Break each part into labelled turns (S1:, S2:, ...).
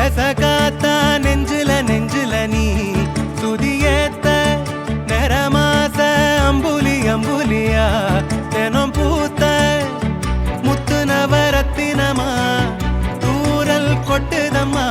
S1: ரசகாத்தா நெஞ்சில நெஞ்சில நீ சுதியேத்த நிறமாச அம்புலி அம்புலியா தினம் பூத்த முத்து நவரத்தினமா தூரல் கொட்டுதம்மா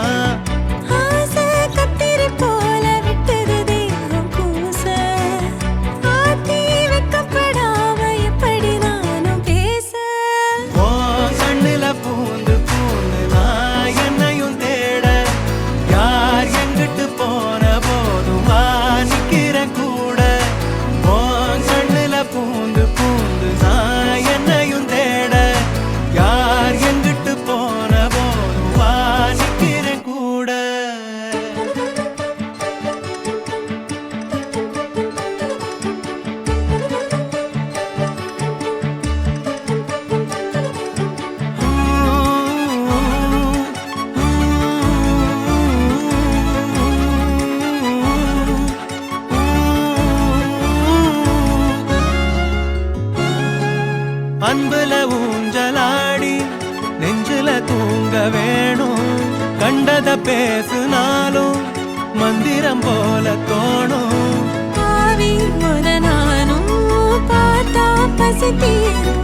S1: அன்புல ஊஞ்சலாடி நெஞ்சில தூங்க வேணும் கண்டத பேசுனாலும் மந்திரம் போல தோணும்
S2: ஆவி முத நானும் பார்த்தா பசி தீரும்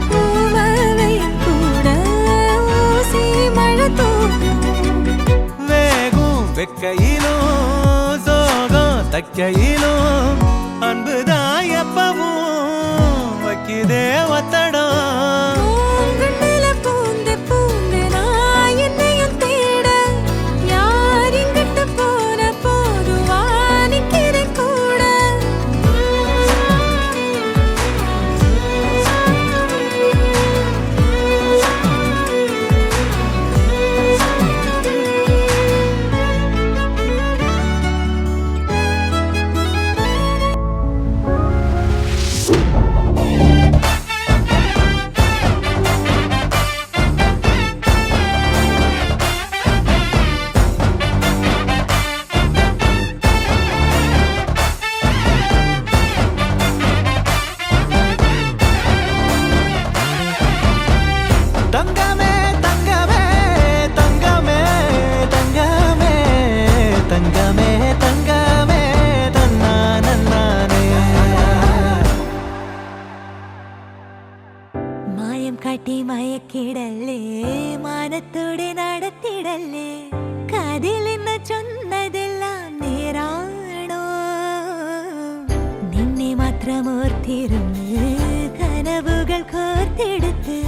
S2: பூவலையும் கூட ஊசி மழை தோணும்
S1: வேகும் வெக்கையிலும் சோகம் தக்கையிலும் அன்புதான் எப்பவும் வைக்குதே ஒத்தடம்
S2: കാട്ടി മയക്കിടല്ലേ മാനത്തോടെ നടത്തിടല്ലേ കതിലെന്ന് ചൊന്നതെല്ലാം നേരാണോ നിന്നെ മാത്രം ഓർത്തിരുന്ന് കനവുകൾ കോർത്തെടുത്ത്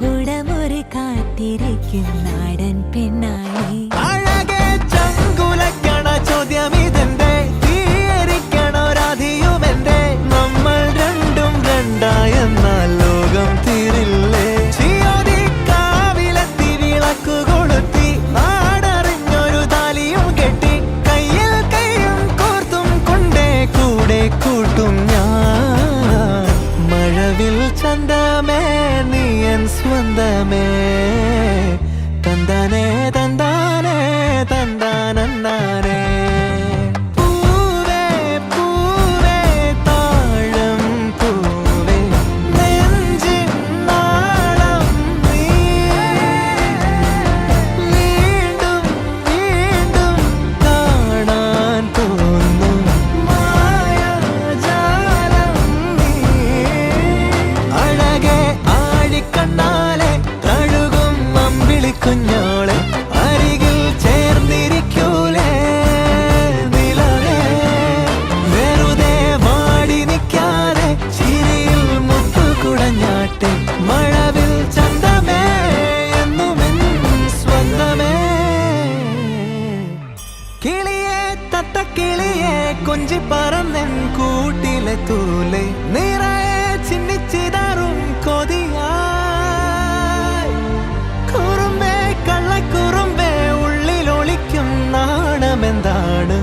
S2: പുടമുറി കാത്തിരിക്കും നാടൻ പെണ്ണായി
S1: അഴകെ ചങ്കുലക്കണ ചോദ്യം ഇതെന്റെ തീയരിക്കണോ രാധിയുമെന്റെ നമ്മൾ രണ്ടും രണ്ടായെന്നാൽ ലോകം തീരില്ലേ ചിയോതി കാവിലെത്തി വിളക്കു കൊളുത്തി നാടറിഞ്ഞൊരു താലിയും കെട്ടി കയ്യിൽ കൈയും കോർത്തും കൊണ്ടേ കൂടെ കൂട്ടും ഞാൻ മഴവിൽ ചന്തമേ നീയൻ സ്വന്തമേ തന്താനേ തന്താനേ തന്താനന്താനേ കുഞ്ഞോളെ അരികിൽ ചേർന്നിരിക്കൂലേ നിലവേ വെറുതെ വാടി നിൽക്കാതെ ചിരിയിൽ മുത്തുകുടഞ്ഞാട്ടെ മഴവിൽ ചന്തമേ എന്നുമെൻ സ്വന്തമേ കിളിയെ തത്തക്കിളിയെ കൊഞ്ചി പറന്നെൻ കൂട്ടിലെ തൂലെ നിറയെ ചിന്നിച്ചിതാറും കൊതിയാ കുറുമ്പേ ഉള്ളിലൊളിക്കും നാണമെന്താണ്